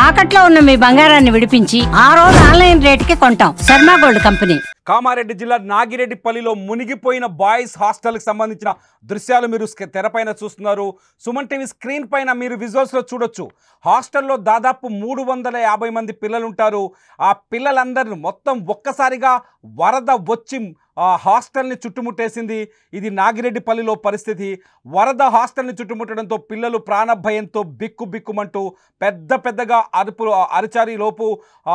తాకట్లో ఉన్న మీ బంగారాన్ని విడిపించి ఆ రోజు ఆన్లైన్ రేటుకి కొంటాం. Sharma gold company. కామారెడ్డి జిల్లా నాగిరెడ్డిపల్లిలో మునిగిపోయిన బాయ్స్ హాస్టల్కి సంబంధించిన దృశ్యాలు మీరు తెరపైన చూస్తున్నారు. సుమన్ టీవీ స్క్రీన్ పైన మీరు విజువల్స్లో చూడొచ్చు. హాస్టల్లో దాదాపు 350 మంది పిల్లలు ఉంటారు. ఆ పిల్లలందరూ మొత్తం ఒక్కసారిగా వరద వచ్చి హాస్టల్ని చుట్టుముట్టేసింది. ఇది నాగిరెడ్డిపల్లిలో పరిస్థితి. వరద హాస్టల్ని చుట్టుముట్టడంతో పిల్లలు ప్రాణభయంతో బిక్కుమంటూ పెద్దగా అరిచారి లోపు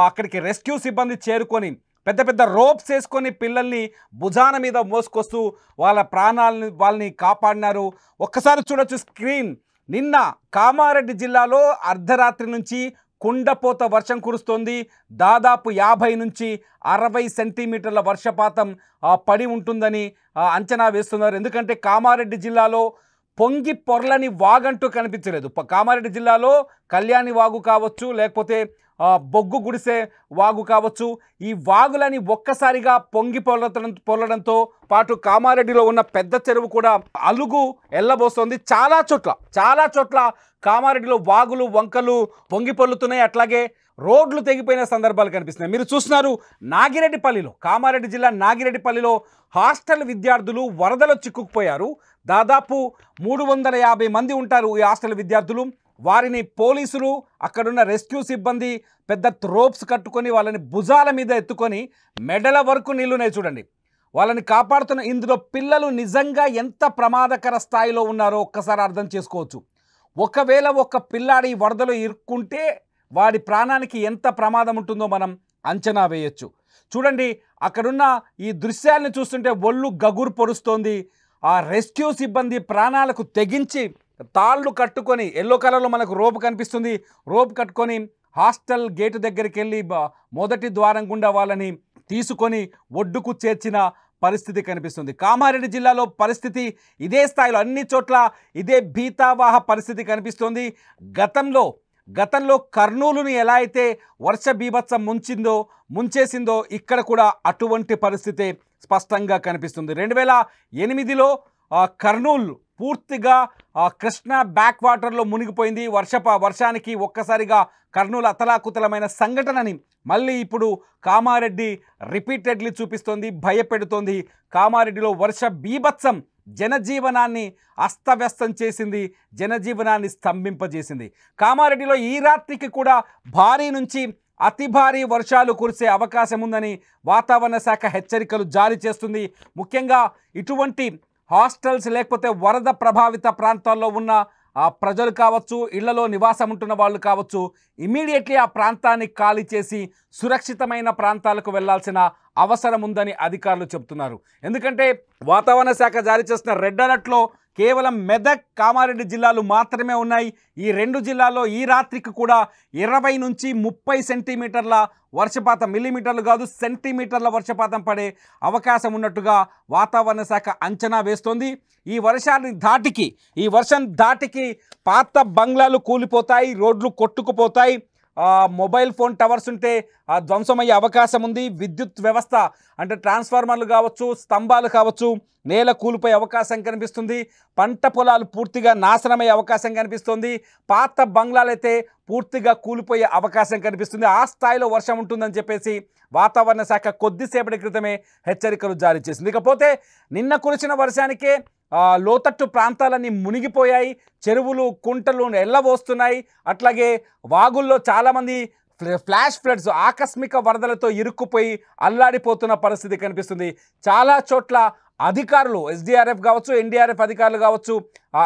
అక్కడికి రెస్క్యూ సిబ్బంది చేరుకొని పెద్ద రోప్స్ వేసుకొని పిల్లల్ని భుజాన మీద మోసుకొస్తూ వాళ్ళని కాపాడినారు. ఒక్కసారి చూడొచ్చు స్క్రీన్. నిన్న కామారెడ్డి జిల్లాలో అర్ధరాత్రి నుంచి కుండపోత వర్షం కురుస్తోంది. దాదాపు 50 నుంచి 60 సెంటీమీటర్ల వర్షపాతం పడి ఉంటుందని అంచనా వేస్తున్నారు. ఎందుకంటే కామారెడ్డి జిల్లాలో పొంగి పొర్లని వాగంటూ కనిపించలేదు. కామారెడ్డి జిల్లాలో కళ్యాణి వాగు కావచ్చు, లేకపోతే బొగ్గు గుడిసే వాగు కావచ్చు, ఈ వాగులని ఒక్కసారిగా పొంగి పొర్లడంతో పాటు కామారెడ్డిలో ఉన్న పెద్ద చెరువు కూడా అలుగు ఎల్లబోస్తోంది. చాలా చోట్ల కామారెడ్డిలో వాగులు వంకలు పొంగి పొర్లుతున్నాయి. అట్లాగే రోడ్లు తెగిపోయిన సందర్భాలు కనిపిస్తున్నాయి. మీరు చూస్తున్నారు నాగిరెడ్డిపల్లిలో, కామారెడ్డి జిల్లా నాగిరెడ్డిపల్లిలో హాస్టల్ విద్యార్థులు వరదలో చిక్కుకుపోయారు. దాదాపు 350 మంది ఉంటారు ఈ హాస్టల్ విద్యార్థులు. వారిని పోలీసులు, అక్కడున్న రెస్క్యూ సిబ్బంది పెద్ద రోప్స్ కట్టుకొని వాళ్ళని భుజాల మీద ఎత్తుకొని మెడల వరకు నీళ్ళున్నాయి చూడండి, వాళ్ళని కాపాడుతున్న. ఇందులో పిల్లలు నిజంగా ఎంత ప్రమాదకర స్థాయిలో ఉన్నారో ఒక్కసారి అర్థం చేసుకోవచ్చు. ఒకవేళ ఒక పిల్లాడి వరదలో ఇరుక్కుంటే వాడి ప్రాణానికి ఎంత ప్రమాదం ఉంటుందో మనం అంచనా వేయొచ్చు. చూడండి, అక్కడున్న ఈ దృశ్యాలను చూస్తుంటే ఒళ్ళు గగురు పొడుస్తోంది. ఆ రెస్క్యూ సిబ్బంది ప్రాణాలకు తెగించి తాళ్ళు కట్టుకొని, ఎల్లో కలర్లో మనకు రోప్ కనిపిస్తుంది, రోప్ కట్టుకొని హాస్టల్ గేటు దగ్గరికి వెళ్ళి మొదటి ద్వారం గుండా వాళ్ళని తీసుకొని ఒడ్డుకు చేర్చిన పరిస్థితి కనిపిస్తుంది. కామారెడ్డి జిల్లాలో పరిస్థితి ఇదే స్థాయిలో, అన్ని చోట్ల ఇదే భీతావాహ పరిస్థితి కనిపిస్తోంది. గతంలో కర్నూలుని ఎలా అయితే వర్ష బీభత్సం ముంచేసిందో ఇక్కడ కూడా అటువంటి పరిస్థితి స్పష్టంగా కనిపిస్తుంది. 2008లో కర్నూలు పూర్తిగా కృష్ణా బ్యాక్ వాటర్లో మునిగిపోయింది. వర్షానికి ఒక్కసారిగా కర్నూలు అతలాకుతలమైన సంఘటనని మళ్ళీ ఇప్పుడు కామారెడ్డి రిపీటెడ్లీ చూపిస్తోంది, భయపెడుతోంది. కామారెడ్డిలో వర్ష బీభత్సం జనజీవనాన్ని అస్తవ్యస్తం చేసింది, జనజీవనాన్ని స్తంభింపజేసింది. కామారెడ్డిలో ఈ రాత్రికి కూడా భారీ నుంచి అతి భారీ వర్షాలు కురిసే అవకాశం ఉందని వాతావరణ శాఖ హెచ్చరికలు జారీ చేస్తుంది. ముఖ్యంగా ఇటువంటి హాస్టల్స్ లేకపోతే వరద ప్రభావిత ప్రాంతాల్లో ఉన్న ప్రజలు కావచ్చు, ఇళ్లలో నివాసం ఉంటున్న వాళ్ళు కావచ్చు, ఇమీడియట్లీ ఆ ప్రాంతాన్ని ఖాళీ చేసి సురక్షితమైన ప్రాంతాలకు వెళ్లాల్సిన అవసరం ఉందని అధికారులు చెబుతున్నారు. ఎందుకంటే వాతావరణ శాఖ జారీ చేస్తున్న రెడ్ అలర్ట్లో కేవలం మెదక్, కామారెడ్డి జిల్లాలు మాత్రమే ఉన్నాయి. ఈ 2 జిల్లాల్లో ఈ రాత్రికి కూడా 20 నుంచి 30 సెంటీమీటర్ల వర్షపాతం, మిల్లీమీటర్లు కాదు సెంటీమీటర్ల వర్షపాతం పడే అవకాశం ఉన్నట్టుగా వాతావరణ శాఖ అంచనా వేస్తోంది. ఈ వర్షం ధాటికి పాత బంగ్లాలు కూలిపోతాయి, రోడ్లు కొట్టుకుపోతాయి, మొబైల్ ఫోన్ టవర్స్ ఉంటే ధ్వంసమయ్యే అవకాశం ఉంది. విద్యుత్ వ్యవస్థ అంటే ట్రాన్స్ఫార్మర్లు కావచ్చు, స్తంభాలు కావచ్చు, నేల కూలిపోయే అవకాశం కనిపిస్తుంది. పంట పొలాలు పూర్తిగా నాశనమయ్యే అవకాశం కనిపిస్తుంది. పాత బంగ్లాలైతే పూర్తిగా కూలిపోయే అవకాశం కనిపిస్తుంది. ఆ స్థాయిలో వర్షం ఉంటుందని చెప్పేసి వాతావరణ శాఖ కొద్దిసేపటి క్రితమే హెచ్చరికలు జారీ చేసింది. ఇకపోతే నిన్న కురిసిన వర్షానికే లోతట్టు ప్రాంతాలన్నీ మునిగిపోయాయి, చెరువులు కుంటలు ఎల్లబోస్తున్నాయి. అట్లాగే వాగుల్లో చాలామంది ఫ్లాష్ ఫ్లడ్స్, ఆకస్మిక వరదలతో ఇరుక్కుపోయి అల్లాడిపోతున్న పరిస్థితి కనిపిస్తుంది. చాలా చోట్ల అధికారులు, ఎస్డీఆర్ఎఫ్ కావచ్చు, ఎన్డీఆర్ఎఫ్ అధికారులు కావచ్చు,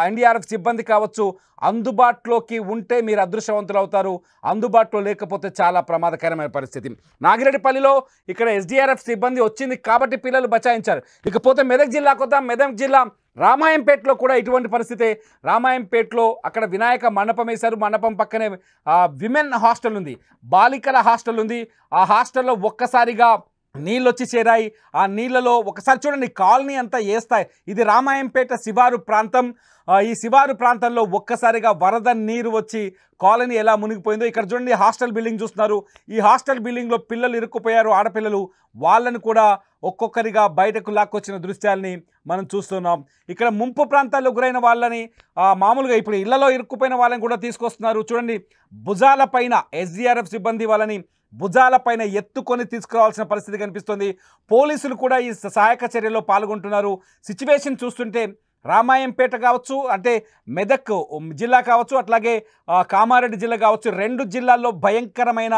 ఎన్డీఆర్ఎఫ్ సిబ్బంది కావచ్చు, అందుబాటులోకి ఉంటే మీరు అదృష్టవంతులు అవుతారు, అందుబాటులో లేకపోతే చాలా ప్రమాదకరమైన పరిస్థితి. నాగిరెడ్డిపల్లిలో ఇక్కడ ఎస్డీఆర్ఎఫ్ సిబ్బంది వచ్చింది కాబట్టి పిల్లలు బచాయించారు. ఇకపోతే మెదక్ జిల్లాకు వద్దాం. మెదక్ జిల్లా రామాయంపేటలో కూడా ఇటువంటి పరిస్థితి. రామాయంపేటలో అక్కడ వినాయక మండపం వేశారు. మండపం పక్కనే విమెన్ హాస్టల్ ఉంది, బాలికల హాస్టల్ ఉంది. ఆ హాస్టల్లో ఒక్కసారిగా నీళ్ళు వచ్చి చేరాయి. ఆ నీళ్ళలో ఒకసారి చూడండి, కాలనీ అంతా ఏస్తాయి. ఇది రామాయంపేట శివారు ప్రాంతం. ఈ శివారు ప్రాంతంలో ఒక్కసారిగా వరద నీరు వచ్చి కాలనీ ఎలా మునిగిపోయిందో ఇక్కడ చూడండి. హాస్టల్ బిల్డింగ్ చూస్తున్నారు. ఈ హాస్టల్ బిల్డింగ్లో పిల్లలు ఇరుక్కుపోయారు, ఆడపిల్లలు. వాళ్ళని కూడా ఒక్కొక్కరిగా బయటకు లాక్కొచ్చిన దృశ్యాల్ని మనం చూస్తున్నాం. ఇక్కడ ముంపు ప్రాంతాల్లో గురైన వాళ్ళని మామూలుగా ఇప్పుడు ఇళ్లలో ఇరుక్కుపోయిన వాళ్ళని కూడా తీసుకొస్తున్నారు. చూడండి, భుజాల పైన ఎస్డీఆర్ఎఫ్ సిబ్బంది వాళ్ళని భుజాల పైన ఎత్తుకొని తీసుకురావాల్సిన పరిస్థితి కనిపిస్తుంది. పోలీసులు కూడా ఈ సహాయక చర్యలో పాల్గొంటున్నారు. సిచ్యువేషన్ చూస్తుంటే రామాయంపేట కావచ్చు, అంటే మెదక్ జిల్లా కావచ్చు, అట్లాగే కామారెడ్డి జిల్లా కావచ్చు, 2 జిల్లాల్లో భయంకరమైన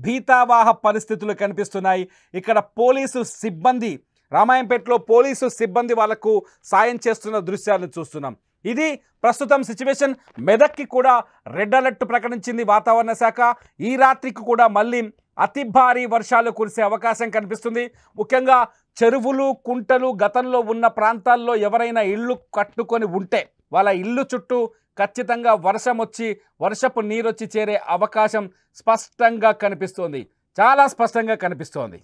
భీతావాహ పరిస్థితులు కనిపిస్తున్నాయి. ఇక్కడ పోలీసు సిబ్బంది, రామాయంపేటలో పోలీసు సిబ్బంది వాళ్లకు సాయం చేస్తున్న దృశ్యాలను చూస్తున్నాం. ఇది ప్రస్తుతం సిచ్యువేషన్. మెదక్కి కూడా రెడ్ అలర్ట్ ప్రకటించింది వాతావరణ శాఖ. ఈ రాత్రికి కూడా మళ్ళీ అతి భారీ వర్షాలు కురిసే అవకాశం కనిపిస్తుంది. ముఖ్యంగా చెరువులు, కుంటలు గతంలో ఉన్న ప్రాంతాల్లో ఎవరైనా ఇళ్ళు కట్టుకొని ఉంటే వాళ్ళ ఇల్లు చుట్టూ ఖచ్చితంగా వర్షం వచ్చి వర్షపు నీరు వచ్చి చేరే అవకాశం స్పష్టంగా కనిపిస్తోంది, చాలా స్పష్టంగా కనిపిస్తోంది.